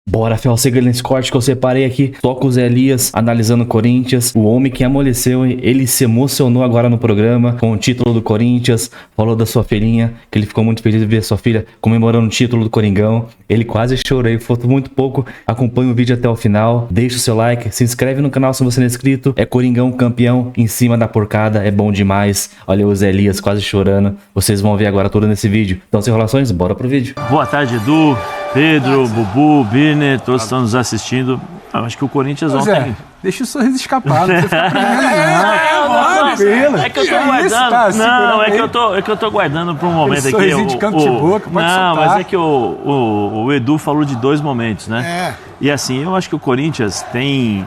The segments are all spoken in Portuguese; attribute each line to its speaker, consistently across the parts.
Speaker 1: Bora, Fel, siga nesse corte que eu separei aqui. Só com o Zé Elias analisando o Corinthians. O homem que amoleceu, ele se emocionou agora no programa com o título do Corinthians. Falou da sua filhinha, que ele ficou muito feliz de ver sua filha comemorando o título do Coringão. Ele quase chorou, faltou muito pouco. Acompanhe o vídeo até o final. Deixa o seu like, se inscreve no canal se você não é inscrito. É Coringão campeão em cima da porcada, é bom demais. Olha o Zé Elias quase chorando. Vocês vão ver agora tudo nesse vídeo. Então, sem enrolações, bora pro vídeo.
Speaker 2: Boa tarde, Edu, Pedro, Bubu, Birner, todos estão nos assistindo. Acho que o Corinthians ontem...
Speaker 3: Deixa o sorriso escapar, não fica
Speaker 2: É que eu tô guardando. Não, é que eu tô guardando para um momento aqui.
Speaker 3: Sorrisinho de canto de boca, pode
Speaker 2: não,
Speaker 3: soltar.
Speaker 2: mas é que o Edu falou de dois momentos, né?
Speaker 4: É.
Speaker 2: E assim, eu acho que o Corinthians tem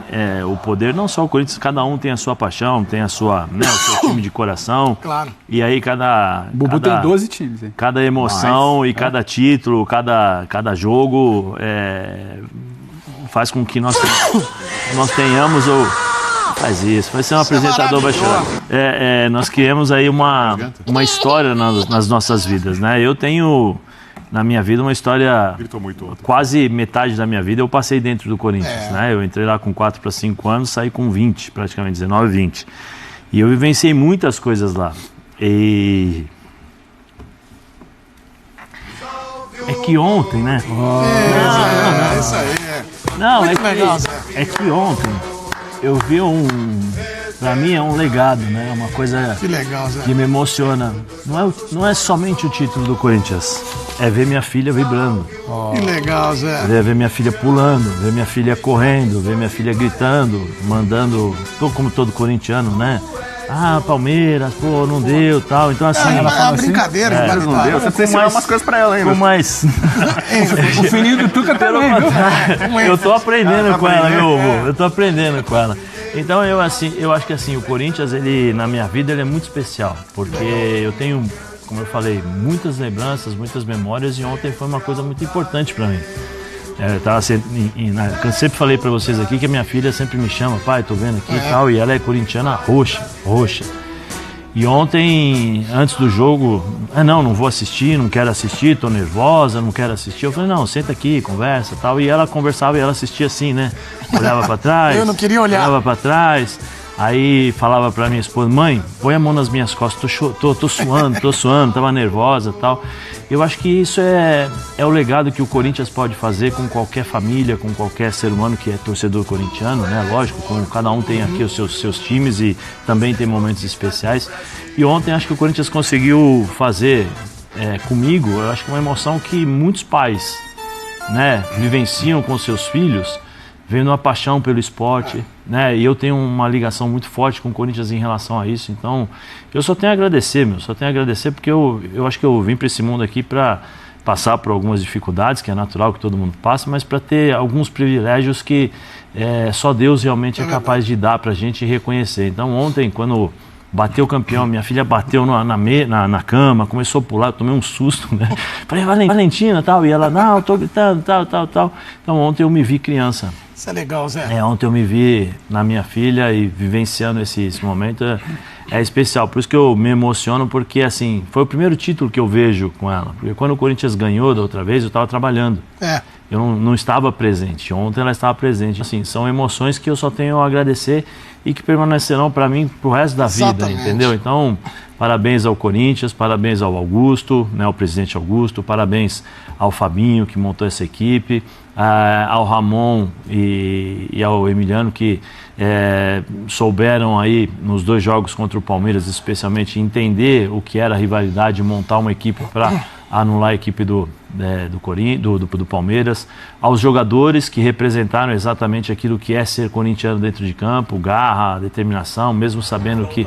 Speaker 2: o poder, não só o Corinthians, cada um tem a sua paixão, tem a sua, né, o seu time de coração.
Speaker 4: Claro.
Speaker 2: E aí cada...
Speaker 3: O Bubu tem 12 times, hein?
Speaker 2: Cada emoção e cada título, cada jogo faz com que nós tenhamos faz isso, vai ser um apresentador, vai chorar. Nós criamos aí uma história nas nossas vidas, né? Eu tenho na minha vida uma história, quase metade da minha vida eu passei dentro do Corinthians, né? Eu entrei lá com 4 para 5 anos, saí com 20, praticamente 19, 20. E eu vivenciei muitas coisas lá. E é que ontem, né?
Speaker 4: É isso aí,
Speaker 2: Não,
Speaker 4: Muito legal, Zé.
Speaker 2: é que ontem eu vi pra mim é um legado, né? Uma coisa
Speaker 4: Que legal, Zé.
Speaker 2: que me emociona. Não é somente o título do Corinthians, é ver minha filha vibrando,
Speaker 4: Que legal, Zé.
Speaker 2: ver minha filha pulando, ver minha filha correndo, ver minha filha gritando, mandando, como todo corintiano, né? Ah, Palmeiras, pô, não deu, tal. Então assim,
Speaker 4: É
Speaker 2: ela
Speaker 4: uma
Speaker 2: fala assim,
Speaker 4: brincadeira, que
Speaker 3: Não deu, você precisa ensinar umas coisas pra ela ainda.
Speaker 2: com mais
Speaker 3: O filhinho do Tuca também, viu?
Speaker 2: eu tô aprendendo com ela, meu avô. Eu tô aprendendo com ela. Então eu acho que assim, o Corinthians, ele na minha vida ele é muito especial, porque eu tenho, como eu falei, muitas lembranças, muitas memórias, e ontem foi uma coisa muito importante pra mim. Eu sempre falei pra vocês aqui que a minha filha sempre me chama, pai, tô vendo aqui e tal, e ela é corintiana roxa. E ontem, antes do jogo, não vou assistir, não quero assistir, tô nervosa, não quero assistir. Eu falei, não, senta aqui, conversa e tal. E ela conversava e ela assistia assim, né? Olhava pra trás.
Speaker 4: Eu não queria olhar.
Speaker 2: Olhava pra trás. Aí falava pra minha esposa, mãe, põe a mão nas minhas costas, tô suando, tava nervosa e tal. Eu acho que isso é o legado que o Corinthians pode fazer com qualquer família, com qualquer ser humano que é torcedor corintiano, né? Lógico, cada um tem aqui os seus times e também tem momentos especiais. E ontem acho que o Corinthians conseguiu fazer comigo, eu acho que uma emoção que muitos pais, né, vivenciam com seus filhos, vendo uma paixão pelo esporte, né? E eu tenho uma ligação muito forte com o Corinthians em relação a isso. Então, eu só tenho a agradecer, porque eu acho que eu vim para esse mundo aqui para passar por algumas dificuldades, que é natural que todo mundo passa, mas para ter alguns privilégios que só Deus realmente é capaz de dar para a gente reconhecer. Então, ontem, quando bateu o campeão, minha filha bateu na cama, começou a pular, eu tomei um susto, né? Falei, Valentina, tal, e ela, não, eu tô gritando, tal. Então ontem eu me vi criança.
Speaker 4: Isso é legal, Zé.
Speaker 2: Ontem eu me vi na minha filha e vivenciando esse momento é especial. Por isso que eu me emociono, porque assim, foi o primeiro título que eu vejo com ela. Porque quando o Corinthians ganhou da outra vez, eu estava trabalhando. Eu não estava presente. Ontem ela estava presente. Assim, são emoções que eu só tenho a agradecer e que permanecerão para mim pro resto da vida,
Speaker 4: Exatamente.
Speaker 2: entendeu? Então, parabéns ao Corinthians, parabéns ao Augusto, né, ao presidente Augusto, parabéns ao Fabinho que montou essa equipe, ao Ramon e ao Emiliano que souberam aí nos 2 jogos contra o Palmeiras, especialmente entender o que era a rivalidade, montar uma equipe para anular a equipe do Palmeiras, aos jogadores que representaram exatamente aquilo que é ser corintiano dentro de campo, garra, determinação, mesmo sabendo que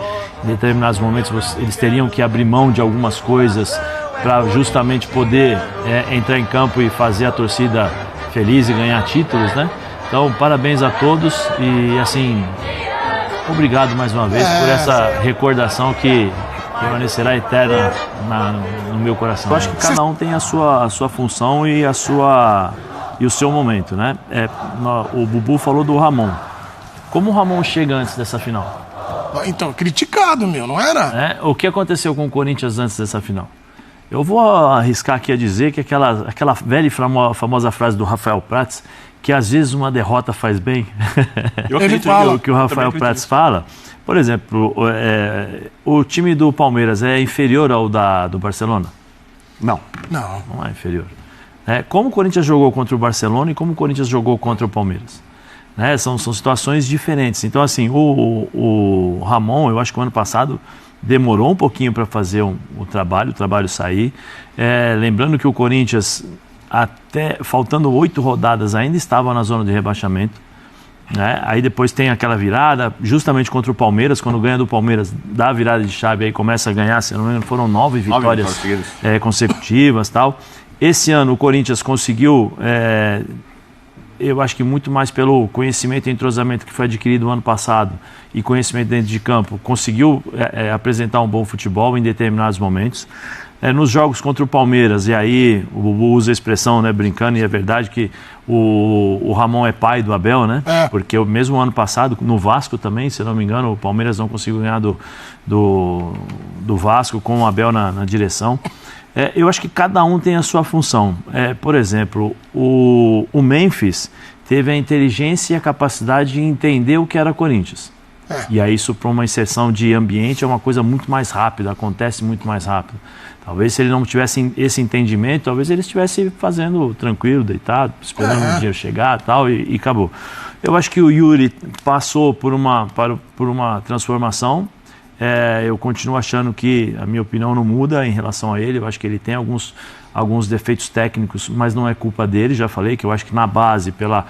Speaker 2: em determinados momentos eles teriam que abrir mão de algumas coisas para justamente poder entrar em campo e fazer a torcida feliz e ganhar títulos, né? Então, parabéns a todos e assim, obrigado mais uma vez por essa recordação que permanecerá eterna no meu coração. Eu acho que cada um tem a sua função e o seu momento, né? O Bubu falou do Ramon. Como o Ramon chega antes dessa final?
Speaker 4: Então, criticado, não era?
Speaker 2: O que aconteceu com o Corinthians antes dessa final? Eu vou arriscar aqui a dizer que aquela velha e famosa frase do Rafael Prats, que às vezes uma derrota faz bem, que o Rafael Prats fala. Por exemplo, o time do Palmeiras é inferior ao do Barcelona?
Speaker 3: Não
Speaker 2: é inferior. Como o Corinthians jogou contra o Barcelona e como o Corinthians jogou contra o Palmeiras? São situações diferentes. Então, assim, o Ramon, eu acho que o ano passado demorou um pouquinho para fazer o trabalho sair. Lembrando que o Corinthians, até faltando 8 rodadas, ainda estava na zona de rebaixamento. Aí depois tem aquela virada, justamente contra o Palmeiras, quando ganha do Palmeiras, dá a virada de chave, aí começa a ganhar, se não me engano, foram 9 vitórias consecutivas, tal. Esse ano o Corinthians conseguiu, eu acho que muito mais pelo conhecimento e entrosamento que foi adquirido no ano passado e conhecimento dentro de campo, conseguiu apresentar um bom futebol em determinados momentos. Nos jogos contra o Palmeiras, e aí o Bubu usa a expressão, brincando, e é verdade que o Ramon é pai do Abel, né? Porque mesmo ano passado, no Vasco também, se não me engano, o Palmeiras não conseguiu ganhar do Vasco com o Abel na direção. Eu acho que cada um tem a sua função. Por exemplo, o Memphis teve a inteligência e a capacidade de entender o que era Corinthians. E aí isso, para uma inserção de ambiente, é uma coisa muito mais rápida, acontece muito mais rápido. Talvez se ele não tivesse esse entendimento, talvez ele estivesse fazendo tranquilo, deitado, esperando o dinheiro chegar e acabou. Eu acho que o Yuri passou por uma transformação. Eu continuo achando que a minha opinião não muda em relação a ele. Eu acho que ele tem alguns defeitos técnicos, mas não é culpa dele. Já falei que eu acho que na base, pela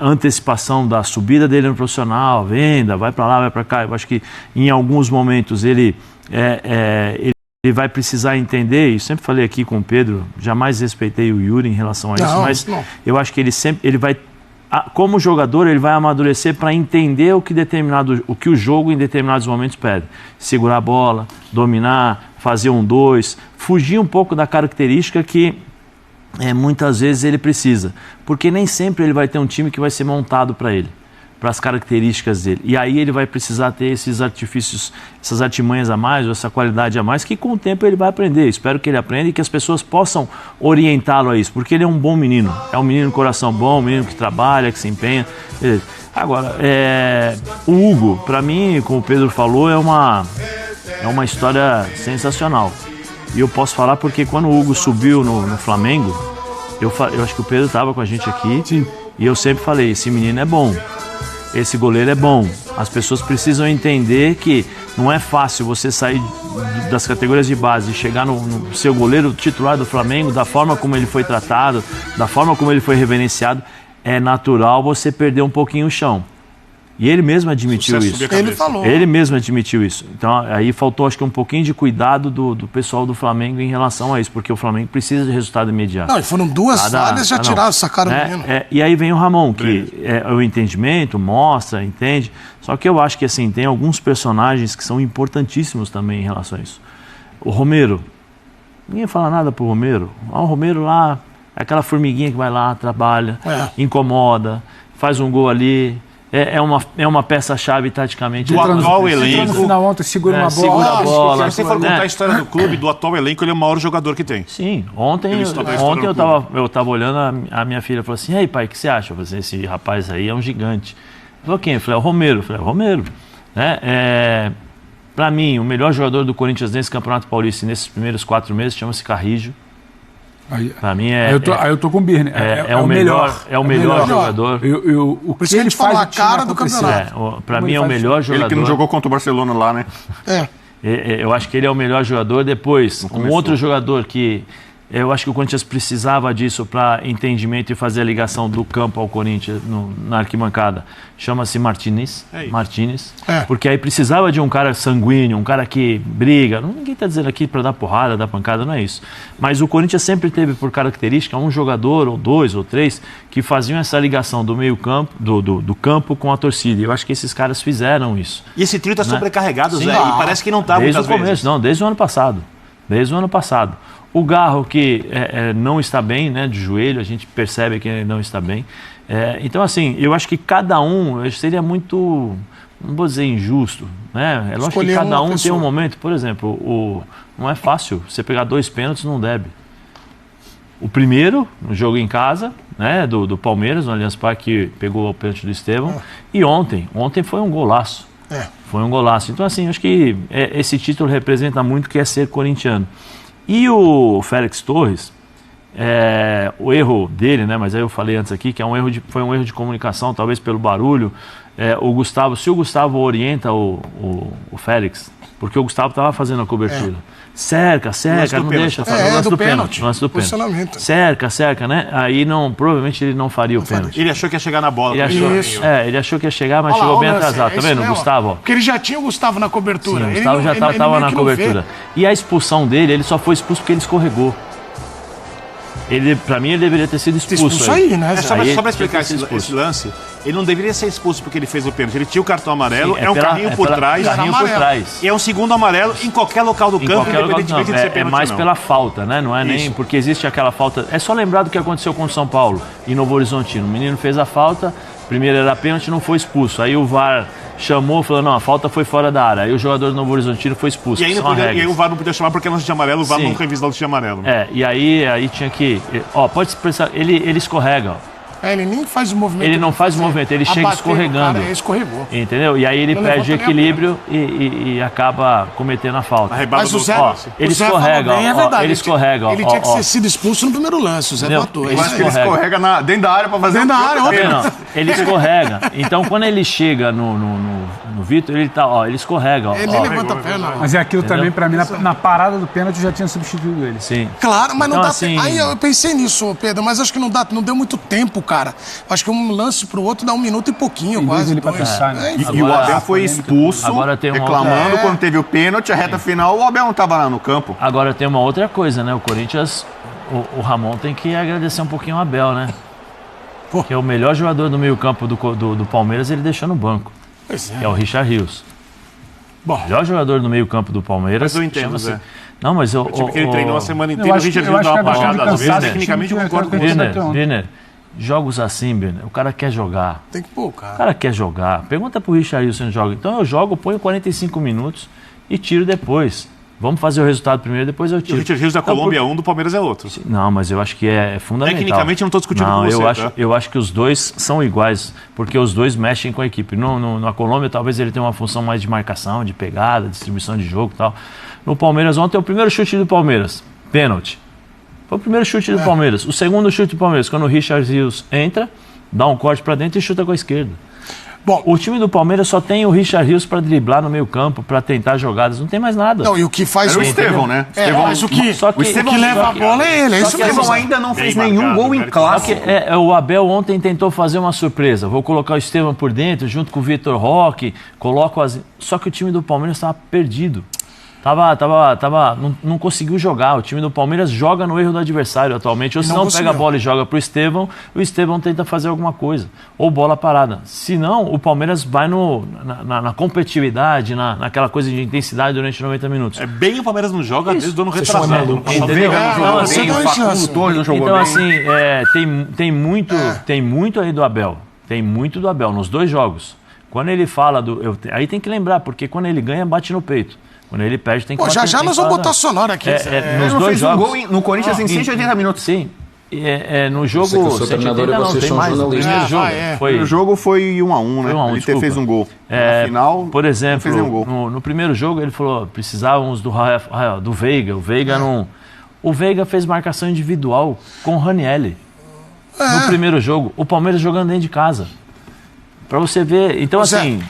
Speaker 2: antecipação da subida dele no profissional, venda, vai para lá, vai para cá, eu acho que em alguns momentos ele vai precisar entender, e sempre falei aqui com o Pedro, jamais respeitei o Yuri em relação a isso, eu acho que ele vai, como jogador, ele vai amadurecer para entender o que o jogo em determinados momentos pede. Segurar a bola, dominar, fazer 1-2, fugir um pouco da característica que muitas vezes ele precisa, porque nem sempre ele vai ter um time que vai ser montado para ele, para as características dele. E aí ele vai precisar ter esses artifícios, essas artimanhas a mais, ou essa qualidade a mais, que com o tempo ele vai aprender. Espero que ele aprenda e que as pessoas possam orientá-lo a isso, porque ele é um bom menino. É um menino de coração bom, um menino que trabalha, que se empenha. Beleza. Agora, o Hugo, para mim, como o Pedro falou, é uma história sensacional. E eu posso falar porque quando o Hugo subiu no Flamengo, eu acho que o Pedro estava com a gente aqui. Sim. E eu sempre falei, esse menino é bom. Esse goleiro é bom. As pessoas precisam entender que não é fácil você sair das categorias de base e chegar no seu goleiro titular do Flamengo, da forma como ele foi tratado, da forma como ele foi reverenciado. É natural você perder um pouquinho o chão. E ele mesmo admitiu isso.
Speaker 4: Ele falou.
Speaker 2: Ele mesmo admitiu isso. Então aí faltou, acho que, um pouquinho de cuidado do pessoal do Flamengo em relação a isso, porque o Flamengo precisa de resultado imediato.
Speaker 4: Não, e foram 2 falhas, já tiraram, sacaram o menino.
Speaker 2: E aí vem o Ramon, que é o entendimento, mostra, entende. Só que eu acho que, assim, tem alguns personagens que são importantíssimos também em relação a isso. O Romero, ninguém fala nada pro Romero. O Romero lá, é aquela formiguinha que vai lá, trabalha, incomoda, faz um gol ali. É uma peça-chave taticamente.
Speaker 3: Do atual elenco.
Speaker 5: No final ontem, segura uma bola.
Speaker 2: Segura a bola.
Speaker 3: Se você for contar a história do clube, do atual elenco, ele é o maior jogador que tem.
Speaker 2: Sim, ontem eu tava olhando, a minha filha falou assim: e aí, pai, o que você acha? Eu falei assim, esse rapaz aí é um gigante. Falou quem? Eu falei, é o Romero. Eu falei, é o Romero. Para mim, o melhor jogador do Corinthians nesse Campeonato Paulista, nesses primeiros 4 meses, chama-se Carrijo. Para mim
Speaker 5: eu tô com o Birne.
Speaker 2: É o melhor jogador.
Speaker 5: O que ele faz
Speaker 4: a cara do campeonato.
Speaker 2: Para mim é o melhor jogador.
Speaker 3: Ele que não jogou contra o Barcelona lá, né?
Speaker 2: Eu acho que ele é o melhor jogador. Depois, um outro jogador que eu acho que o Corinthians precisava disso para entendimento e fazer a ligação do campo ao Corinthians na arquibancada. Chama-se Martínez. Porque aí precisava de um cara sanguíneo, um cara que briga. Ninguém está dizendo aqui para dar porrada, dar pancada, não é isso. Mas o Corinthians sempre teve por característica um jogador, ou 2 ou 3, que faziam essa ligação do meio campo, do campo com a torcida. E eu acho que esses caras fizeram isso.
Speaker 3: E esse trio está sobrecarregado,
Speaker 2: Sim,
Speaker 3: Zé, e parece que não está muitas vezes.
Speaker 2: Desde o ano passado. O Garro, que não está bem, né, de joelho, a gente percebe que ele não está bem. Então, assim, eu acho que cada um seria muito não vou dizer injusto, né? É lógico que cada um tem um momento. Por exemplo, não é fácil você pegar 2 pênaltis num derby. O primeiro, no jogo em casa, né, do Palmeiras, no Allianz Parque, pegou o pênalti do Estevão. E ontem foi um golaço. Foi um golaço. Então, assim, acho que esse título representa muito o que é ser corintiano. E o Félix Torres, o erro dele, né, mas aí eu falei antes aqui, que foi um erro de comunicação, talvez pelo barulho. Se o Gustavo orienta o Félix, porque o Gustavo estava fazendo a cobertura. Cerca, não deixa.
Speaker 4: No lance do pênalti.
Speaker 2: Cerca, né? Aí provavelmente ele não faria o pênalti.
Speaker 6: Ele achou que ia chegar na bola.
Speaker 2: Ele achou que ia chegar, mas chegou bem atrasado. Tá vendo, Gustavo? Ó.
Speaker 4: Porque ele já tinha o Gustavo na cobertura.
Speaker 2: Sim, o Gustavo já estava na cobertura. E a expulsão dele, ele só foi expulso porque ele escorregou. Pra mim, ele deveria ter sido expulso
Speaker 4: aí, né?
Speaker 6: Só pra explicar esse lance, ele não deveria ser expulso porque ele fez o pênalti. Ele tinha o cartão amarelo, um carrinho por trás. E é um segundo amarelo em qualquer local do campo, independentemente de ser pênalti.
Speaker 2: É mais pela falta, né? Não é nem porque existe aquela falta. É só lembrar do que aconteceu com o São Paulo e Novo Horizontino. O menino fez a falta, primeiro era pênalti, não foi expulso. Aí o VAR chamou, falou, não, a falta foi fora da área. Aí o jogador do Novo Horizontino foi expulso.
Speaker 6: E aí o VAR não podia chamar porque é lance de amarelo, o VAR não revisou o lance de amarelo.
Speaker 2: E aí tinha que... pode se pensar, ele escorrega, ó.
Speaker 4: Ele nem faz o movimento.
Speaker 2: Ele não faz o movimento, ele chega escorregando.
Speaker 4: Escorregou.
Speaker 2: Entendeu? E aí ele perde o equilíbrio e acaba cometendo a falta.
Speaker 4: Mas o Zé,
Speaker 2: ele escorrega, ele escorrega.
Speaker 4: Ele tinha que ter sido expulso no primeiro lance, o Zé botou.
Speaker 6: Eu acho que ele escorrega dentro da área pra fazer
Speaker 4: dentro da área.
Speaker 2: Não, ele escorrega. Então quando ele chega no Vitor, ele escorrega.
Speaker 4: Ele nem levanta a perna.
Speaker 5: Mas é aquilo também, pra mim, na parada do pênalti, já tinha substituído ele.
Speaker 2: Sim.
Speaker 4: Claro, mas não dá tempo. Aí eu pensei nisso, Pedro, mas acho que não deu muito tempo, cara. Acho que um lance pro outro dá 1 minuto e pouquinho, quase.
Speaker 5: Ele pra pensar, né?
Speaker 6: E o Abel foi expulso, reclamando quando teve o pênalti, a reta final, o Abel não estava lá no campo.
Speaker 2: Agora tem uma outra coisa, né? O Corinthians, o Ramon tem que agradecer um pouquinho o Abel, né? Porque o melhor jogador do meio-campo do Palmeiras ele deixou no banco. Que é o Richard Rios. O melhor jogador do meio-campo do Palmeiras.
Speaker 6: Mas eu entendo, Zé.
Speaker 2: Não, mas
Speaker 6: o time que ele treinou a semana inteira, o Richard Rios dá uma apagada às vezes. Tecnicamente eu concordo com você.
Speaker 2: Birner, jogos assim, Birner, o cara quer jogar.
Speaker 4: Tem que pôr, cara.
Speaker 2: O cara quer jogar. Pergunta pro Richard Rios se ele joga. Então eu jogo, ponho 45 minutos e tiro depois. Vamos fazer o resultado primeiro, depois eu tiro.
Speaker 6: O Richard Rios da Colômbia é um, do Palmeiras é outro.
Speaker 2: Não, mas eu acho que é fundamental.
Speaker 6: Tecnicamente eu não estou discutindo com você.
Speaker 2: Eu acho que os dois são iguais, porque os dois mexem com a equipe. Na Colômbia talvez ele tenha uma função mais de marcação, de pegada, distribuição de jogo e tal. No Palmeiras ontem, o primeiro chute do Palmeiras, pênalti. Foi o primeiro chute do Palmeiras. O segundo chute do Palmeiras, quando o Richard Rios entra, dá um corte para dentro e chuta com a esquerda. Bom, o time do Palmeiras só tem o Richard Rios para driblar no meio campo, para tentar jogadas, não tem mais nada.
Speaker 4: Não, e o que faz...
Speaker 6: Era o Estevão, né?
Speaker 4: Mas o que leva a bola é ele, é isso mesmo.
Speaker 6: O Estevão ainda não fez nenhum gol em clássico.
Speaker 2: O Abel ontem tentou fazer uma surpresa. Vou colocar o Estevão por dentro, junto com o Vitor Roque, só que o time do Palmeiras estava perdido. Não conseguiu jogar. O time do Palmeiras joga no erro do adversário atualmente. Ou se não pega a bola e joga pro Estevão, o Estevão tenta fazer alguma coisa. Ou bola parada. Se não, o Palmeiras vai na competitividade, naquela coisa de intensidade durante 90 minutos.
Speaker 6: É bem o Palmeiras não joga, desde o ano retrasado.
Speaker 2: Entendeu? Então, assim, tem muito aí do Abel. Tem muito do Abel nos dois jogos. Quando ele fala aí tem que lembrar, porque quando ele ganha, bate no peito. Quando ele perde, tem que bater.
Speaker 4: Já nós vamos botar sonora aqui.
Speaker 2: Nos dois jogos.
Speaker 6: Um gol no Corinthians em 180 minutos.
Speaker 2: Sim. No jogo.
Speaker 7: Você que eu sou treinador e vocês são jornalistas.
Speaker 6: O primeiro jogo foi 1-1, né? Ele fez um gol. No final,
Speaker 2: por exemplo,
Speaker 6: fez um gol.
Speaker 2: No primeiro jogo, ele falou: precisávamos do Veiga. O Veiga não. O Veiga fez marcação individual com o Ranieri. No primeiro jogo. O Palmeiras jogando dentro de casa. Pra você ver. Então, assim.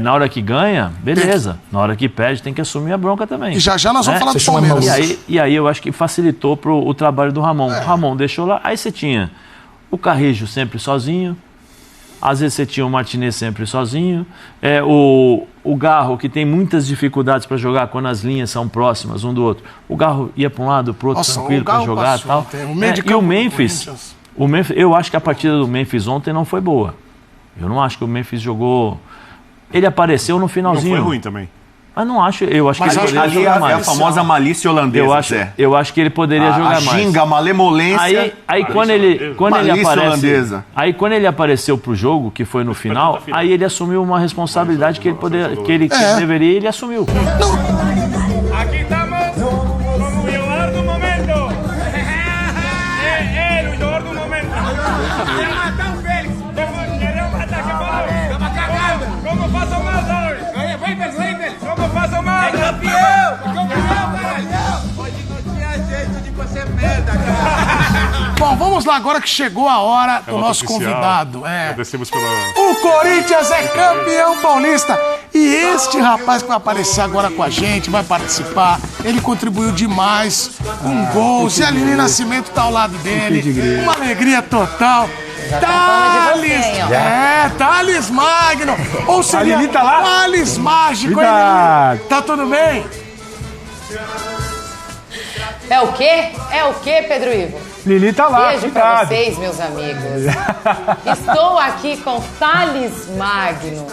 Speaker 2: Na hora que ganha, beleza. Na hora que perde, tem que assumir a bronca também.
Speaker 4: E já nós vamos falar do Palmeiras.
Speaker 2: E aí eu acho que facilitou o trabalho do Ramon. O Ramon deixou lá, aí você tinha o Carrijo sempre sozinho, às vezes você tinha o Martinez sempre sozinho, o Garro, que tem muitas dificuldades para jogar quando as linhas são próximas um do outro. O Garro ia para um lado, para o outro, tranquilo para jogar e tal. E o Memphis, eu acho que a partida do Memphis ontem não foi boa. Eu não acho que o Memphis jogou... Ele apareceu no finalzinho.
Speaker 6: Não foi ruim também.
Speaker 2: Mas não acho, eu acho que ele poderia
Speaker 6: ali
Speaker 2: jogar mais.
Speaker 6: É a famosa malícia holandesa,
Speaker 2: eu acho que ele poderia jogar mais.
Speaker 6: A ginga, a malemolência.
Speaker 2: Aí quando ele aparece, holandesa. Aí quando ele apareceu pro jogo, que foi no final, aí ele assumiu uma responsabilidade que ele deveria, ele assumiu.
Speaker 8: Aqui estamos com o jogador do momento. É ele, o jogador do momento. Quer matar o Félix. Queremos matar, que falou? Estamos cagando. Como faço mais hoje? Como faço mais? É campeão, caralho. Hoje não tinha jeito de você merda, cara.
Speaker 4: Bom, vamos lá agora que chegou a hora do nosso convidado.
Speaker 6: Agradecemos pela...
Speaker 4: O Corinthians é campeão paulista. E este rapaz que vai aparecer agora com a gente, vai participar, ele contribuiu demais com gols. E a Aline Nascimento tá ao lado dele. Uma alegria total. Thales Magno. Ou seria
Speaker 5: a Aline tá lá?
Speaker 4: Thales Mágico.
Speaker 5: Cuidado.
Speaker 4: Tá tudo bem?
Speaker 9: É o quê? É o quê, Pedro Ivo?
Speaker 5: Lili tá lá.
Speaker 9: Beijo pra vocês, meus amigos. Estou aqui com Thales Magno,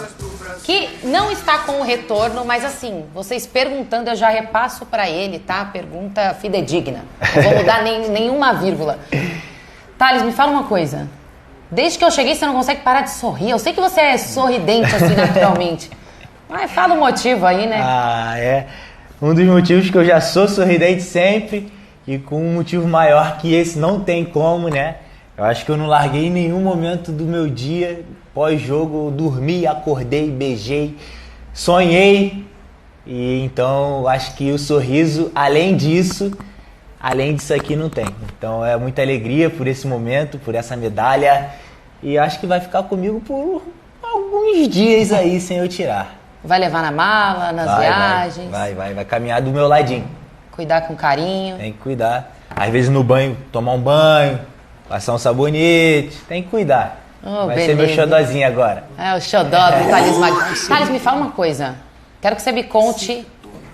Speaker 9: que não está com o retorno, mas assim, vocês perguntando, eu já repasso pra ele, tá? Pergunta fidedigna. Não vou mudar nenhuma vírgula. Thales, me fala uma coisa. Desde que eu cheguei, você não consegue parar de sorrir. Eu sei que você é sorridente assim naturalmente. Mas fala o motivo aí, né?
Speaker 10: É. Um dos motivos que eu já sou sorridente sempre, e com um motivo maior que esse não tem como, né? Eu acho que eu não larguei em nenhum momento do meu dia. Pós-jogo, eu dormi, acordei, beijei, sonhei. E então, eu acho que o sorriso, além disso aqui, não tem. Então, é muita alegria por esse momento, por essa medalha. E acho que vai ficar comigo por alguns dias aí, sem eu tirar.
Speaker 9: Vai levar na mala, nas viagens?
Speaker 10: Vai caminhar do meu ladinho.
Speaker 9: Cuidar com carinho.
Speaker 10: Tem que cuidar. Às vezes no banho, tomar um banho, passar um sabonete. Tem que cuidar. Vai ser meu xodózinho agora.
Speaker 9: É, o xodó do Thales Magno. Thales, me fala uma coisa. Quero que você me conte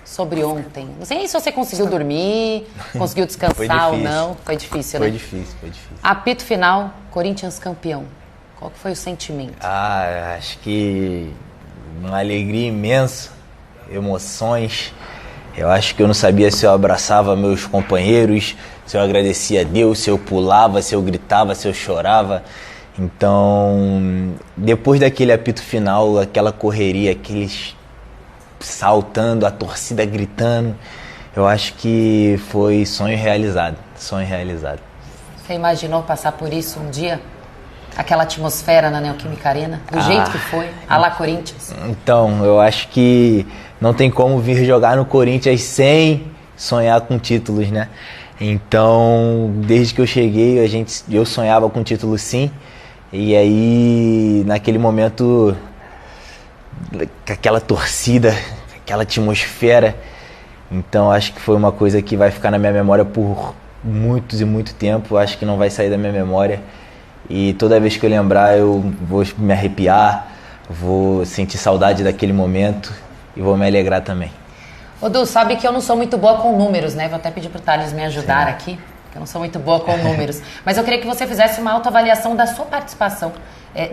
Speaker 9: sobre ontem. Não sei se você conseguiu dormir, conseguiu descansar ou não. Foi difícil, né?
Speaker 10: Foi difícil.
Speaker 9: Apito final, Corinthians campeão. Qual que foi o sentimento?
Speaker 10: Acho que uma alegria imensa, emoções. Eu acho que eu não sabia se eu abraçava meus companheiros, se eu agradecia a Deus, se eu pulava, se eu gritava, se eu chorava. Então, depois daquele apito final, aquela correria, aqueles saltando, a torcida gritando, eu acho que foi sonho realizado.
Speaker 9: Você imaginou passar por isso um dia? Aquela atmosfera na Neoquímica Arena, do jeito que foi, à la Corinthians? Então,
Speaker 10: eu acho que não tem como vir jogar no Corinthians sem sonhar com títulos, né? Então, desde que eu cheguei, eu sonhava com título sim. E aí, naquele momento, aquela torcida, aquela atmosfera. Então, acho que foi uma coisa que vai ficar na minha memória por muitos e muito tempo. Acho que não vai sair da minha memória. E toda vez que eu lembrar, eu vou me arrepiar, vou sentir saudade daquele momento e vou me alegrar também.
Speaker 9: Ô Du, sabe que eu não sou muito boa com números, né? Vou até pedir pro Thales me ajudar aqui, que eu não sou muito boa com números. Mas eu queria que você fizesse uma autoavaliação da sua participação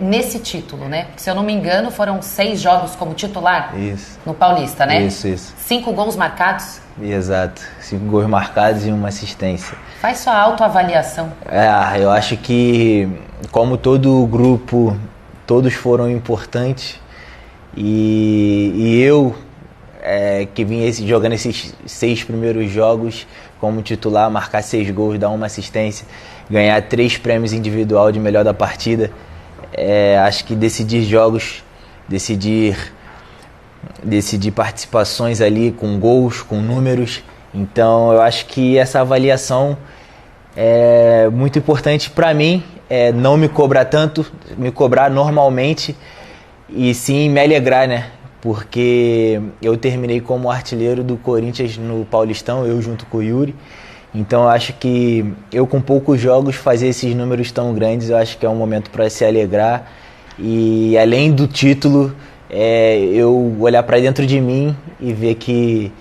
Speaker 9: nesse título, né? Porque, se eu não me engano, foram 6 jogos como titular no Paulista, né?
Speaker 10: Isso.
Speaker 9: 5 gols marcados.
Speaker 10: Exato. 5 gols marcados e uma assistência.
Speaker 9: Faz sua autoavaliação.
Speaker 10: Eu acho que, como todo o grupo, todos foram importantes. E eu, que vim jogando esses 6 primeiros jogos como titular, marcar 6 gols, dar uma assistência, ganhar 3 prêmios individual de melhor da partida. Acho que decidir jogos, decidir participações ali com gols, com números. Então eu acho que essa avaliação é muito importante para mim, não me cobrar tanto, me cobrar normalmente e sim me alegrar, né? Porque eu terminei como artilheiro do Corinthians no Paulistão, eu junto com o Yuri. Então eu acho que eu, com poucos jogos, fazer esses números tão grandes, eu acho que é um momento para se alegrar. E além do título, eu olhar para dentro de mim e ver que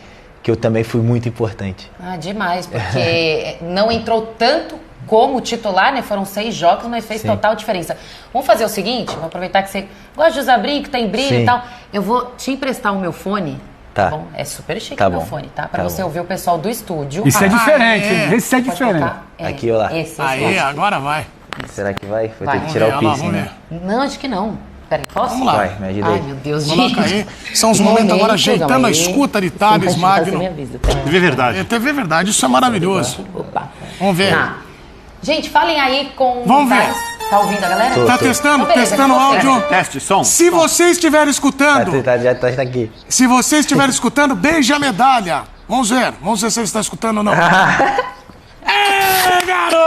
Speaker 10: eu também fui muito importante.
Speaker 9: Demais, porque não entrou tanto como titular, né? Foram 6 jogos, mas fez total diferença. Vamos fazer o seguinte, vou aproveitar que você gosta de usar brinco, tem brilho e tal. Eu vou te emprestar o meu fone.
Speaker 10: Tá.
Speaker 9: Bom, é super chique
Speaker 10: Tá
Speaker 9: o meu
Speaker 10: bom.
Speaker 9: fone, tá? Pra
Speaker 10: Tá
Speaker 9: você
Speaker 10: bom.
Speaker 9: ouvir o pessoal do estúdio.
Speaker 5: Isso é diferente, hein? Esse é
Speaker 9: Pode
Speaker 5: diferente.
Speaker 9: tocar?
Speaker 10: Aqui ou lá?
Speaker 9: Esse
Speaker 4: Aí,
Speaker 9: gosto.
Speaker 4: agora vai.
Speaker 10: Será que vai? Vou
Speaker 9: Vai.
Speaker 10: ter que tirar o
Speaker 4: Vamos lá,
Speaker 10: piercing,
Speaker 4: vamos
Speaker 10: né?
Speaker 4: ver.
Speaker 9: Não, acho que não. Peraí, posso?
Speaker 4: Vamos lá.
Speaker 10: Vai, me ajuda aí.
Speaker 9: Ai, meu Deus,
Speaker 4: Coloca
Speaker 9: gente.
Speaker 4: aí. São os momentos agora ajeitando a
Speaker 9: calma aí.
Speaker 4: escuta de Thales
Speaker 9: Você vai
Speaker 4: Magno.
Speaker 9: me avisa, peraí.
Speaker 6: TV Verdade.
Speaker 4: É TV Verdade, isso é maravilhoso.
Speaker 9: Opa.
Speaker 4: Vamos ver.
Speaker 9: Tá. Gente, falem aí com...
Speaker 4: Vamos ver.
Speaker 9: Tá ouvindo a galera?
Speaker 4: Tá testando?
Speaker 9: Então, beleza,
Speaker 4: Testando o
Speaker 9: com você.
Speaker 4: áudio.
Speaker 6: Teste, som.
Speaker 4: Se você estiver escutando,
Speaker 10: Já tá aqui.
Speaker 4: se você estiver escutando, beije a medalha. Vamos ver se ele está escutando ou não. É, garoto!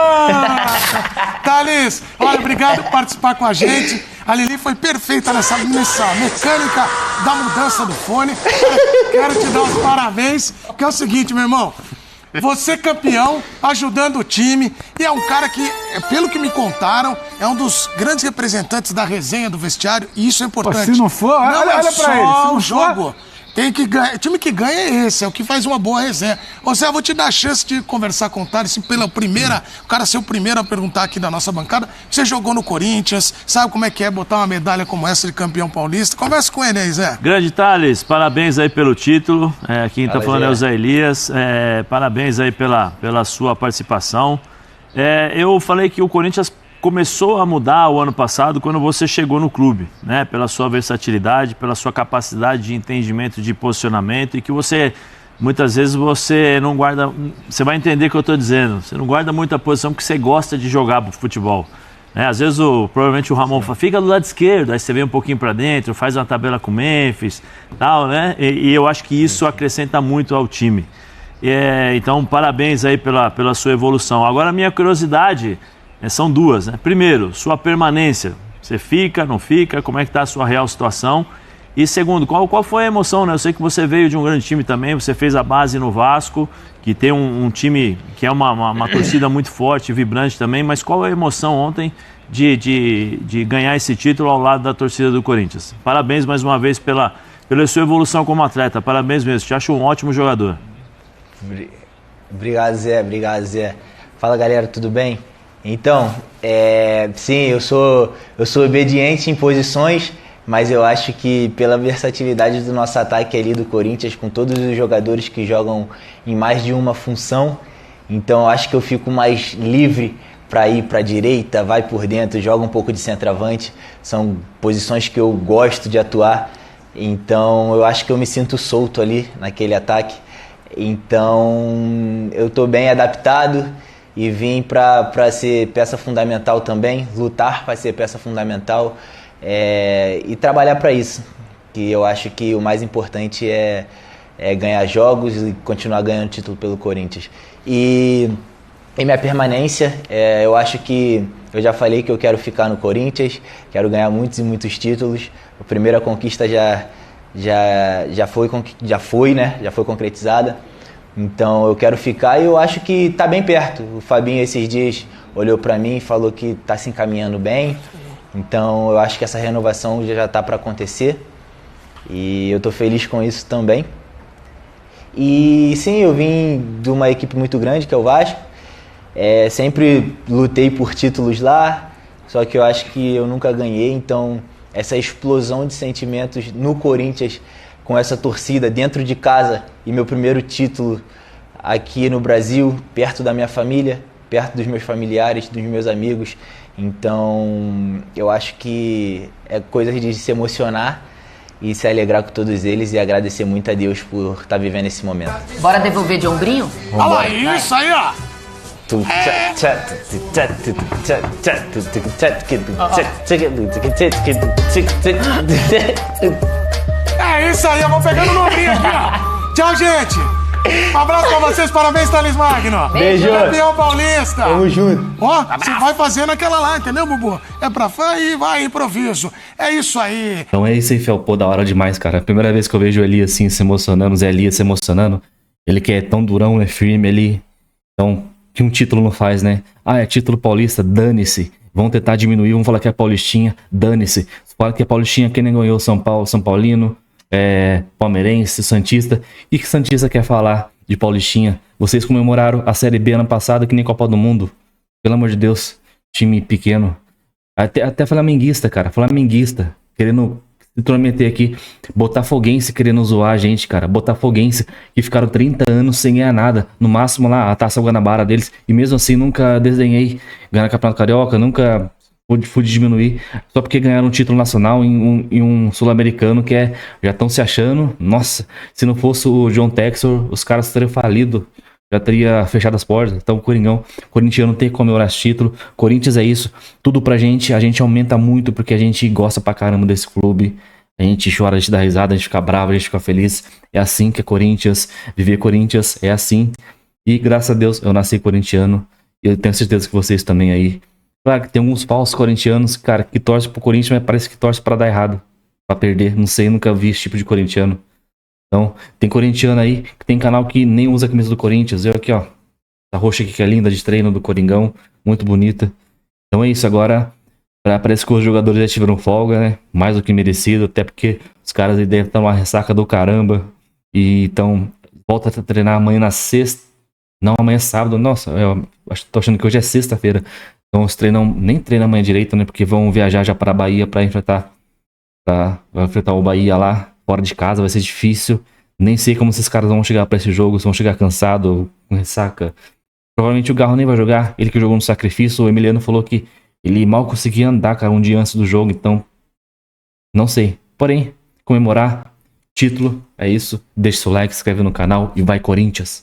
Speaker 4: Thales, olha, obrigado por participar com a gente. A Lili foi perfeita nessa mecânica da mudança do fone. Quero te dar os parabéns, que é o seguinte, meu irmão. Você campeão, ajudando o time, e é um cara que, pelo que me contaram, é um dos grandes representantes da resenha do vestiário, e isso é importante.
Speaker 5: Se não for,
Speaker 4: não
Speaker 5: olha
Speaker 4: é
Speaker 5: pra
Speaker 4: só
Speaker 5: ele, se não
Speaker 4: o
Speaker 5: for-
Speaker 4: jogo. Tem que ganhar. O time que ganha é esse, é o que faz uma boa resenha. Ô Zé, eu vou te dar a chance de conversar com o Thales, pela primeira, o cara ser o primeiro a perguntar aqui da nossa bancada. Você jogou no Corinthians, sabe como é que é botar uma medalha como essa de campeão paulista? Conversa com ele aí, Zé.
Speaker 2: Grande Thales, parabéns aí pelo título. Quem tá
Speaker 10: Fala,
Speaker 2: falando
Speaker 10: Zé.
Speaker 2: é o Zé Elias. Parabéns aí pela sua participação. Eu falei que o Corinthians começou a mudar o ano passado quando você chegou no clube, né? Pela sua versatilidade, pela sua capacidade de entendimento de posicionamento, e que você, muitas vezes, você não guarda... Você vai entender o que eu estou dizendo. Você não guarda muita posição porque você gosta de jogar futebol. Né? Às vezes, provavelmente o Ramon fala, fica do lado esquerdo, aí você vem um pouquinho para dentro, faz uma tabela com o Memphis, tal, né? E eu acho que isso acrescenta muito ao time. Então, parabéns aí pela sua evolução. Agora, a minha curiosidade... São duas, né? Primeiro, sua permanência. Você fica, não fica? Como é que está a sua real situação? E segundo, qual foi a emoção, né? Eu sei que você veio de um grande time também, você fez a base no Vasco, que tem um time que é uma torcida muito forte, vibrante também, mas qual a emoção ontem de ganhar esse título ao lado da torcida do Corinthians? Parabéns mais uma vez pela sua evolução como atleta, parabéns mesmo, te acho um ótimo jogador.
Speaker 10: Obrigado, Zé. Fala, galera, tudo bem? Então, sim, eu sou obediente em posições, mas eu acho que pela versatilidade do nosso ataque ali do Corinthians, com todos os jogadores que jogam em mais de uma função, então eu acho que eu fico mais livre para ir para a direita, vai por dentro, joga um pouco de centroavante, são posições que eu gosto de atuar, então eu acho que eu me sinto solto ali naquele ataque, então eu estou bem adaptado, e vim para ser peça fundamental também, lutar para ser peça fundamental e trabalhar para isso, que eu acho que o mais importante é ganhar jogos e continuar ganhando título pelo Corinthians. E minha permanência, eu acho que eu já falei que eu quero ficar no Corinthians, quero ganhar muitos e muitos títulos. A primeira conquista já foi concretizada. Então eu quero ficar e eu acho que tá bem perto. O Fabinho esses dias olhou para mim e falou que tá se encaminhando bem. Então eu acho que essa renovação já tá para acontecer. E eu tô feliz com isso também. E sim, eu vim de uma equipe muito grande, que é o Vasco. Sempre lutei por títulos lá, só que eu acho que eu nunca ganhei. Então essa explosão de sentimentos no Corinthians, com essa torcida dentro de casa, e meu primeiro título aqui no Brasil, perto da minha família, perto dos meus familiares, dos meus amigos. Então eu acho que é coisa de se emocionar e se alegrar com todos eles e agradecer muito a Deus por estar vivendo esse momento.
Speaker 9: Bora devolver de ombrinho?
Speaker 4: Olha lá, isso aí, ó. É isso aí, eu vou pegando no ombrinho aqui, ó. Tchau, gente. Um abraço pra vocês, parabéns, Thales Magno.
Speaker 10: Beijo.
Speaker 4: Campeão paulista.
Speaker 10: Tamo junto.
Speaker 4: Ó, você vai fazendo aquela lá, entendeu, Bubu? É pra fã e vai, improviso. É isso aí.
Speaker 1: Então é isso aí, Fel. Pô, da hora demais, cara. A primeira vez que eu vejo o Elias assim, se emocionando, o Zé Elias se emocionando. Ele que é tão durão, né, firme, ele... Então, que um título não faz, né? Ah, é título paulista, dane-se. Vão tentar diminuir, vão falar que é paulistinha, dane-se. Fala que é paulistinha, quem nem ganhou São Paulo, São Paulino, palmeirense, santista. E que santista quer falar de paulistinha? Vocês comemoraram a Série B ano passado que nem Copa do Mundo. Pelo amor de Deus, time pequeno. Até flamenguista, cara, flamenguista, querendo intrometer aqui. Botafoguense querendo zoar a gente, cara. Botafoguense que ficaram 30 anos sem ganhar nada. No máximo lá, a Taça Guanabara deles. E mesmo assim, nunca desenhei ganhar Campeonato Carioca, nunca fui diminuir. Só porque ganharam um título nacional em um sul-americano que já estão se achando. Nossa, se não fosse o John Textor, os caras teriam falido. Já teria fechado as portas. Então, Coringão, corintiano tem que comemorar esse título. Corinthians é isso. Tudo pra gente. A gente aumenta muito porque a gente gosta pra caramba desse clube. A gente chora, a gente dá risada, a gente fica bravo, a gente fica feliz. É assim que é Corinthians. Viver Corinthians é assim. E graças a Deus eu nasci corintiano. E eu tenho certeza que vocês também aí. Claro que tem alguns falsos corintianos, cara, que torcem pro Corinthians, mas parece que torce pra dar errado. Pra perder. Não sei, nunca vi esse tipo de corintiano. Então, tem corintiano aí, que tem canal que nem usa a camisa do Corinthians. Eu aqui, ó. A roxa aqui que é linda, de treino do Coringão. Muito bonita. Então é isso, agora parece que os jogadores já tiveram folga, né? Mais do que merecido, até porque os caras aí devem estar numa ressaca do caramba. E então, volta a treinar amanhã na sexta. Não, amanhã é sábado. Nossa, eu tô achando que hoje é sexta-feira. Então os nem treinam amanhã direito, né? Porque vão viajar já para a Bahia para enfrentar o Bahia lá. Fora de casa, vai ser difícil. Nem sei como esses caras vão chegar pra esse jogo. Se vão chegar cansado, com ressaca. Provavelmente o Garro nem vai jogar. Ele que jogou no sacrifício. O Emiliano falou que ele mal conseguia andar, cara, um dia antes do jogo. Então, não sei. Porém, comemorar título, é isso. Deixa seu like, se inscreve no canal e vai Corinthians.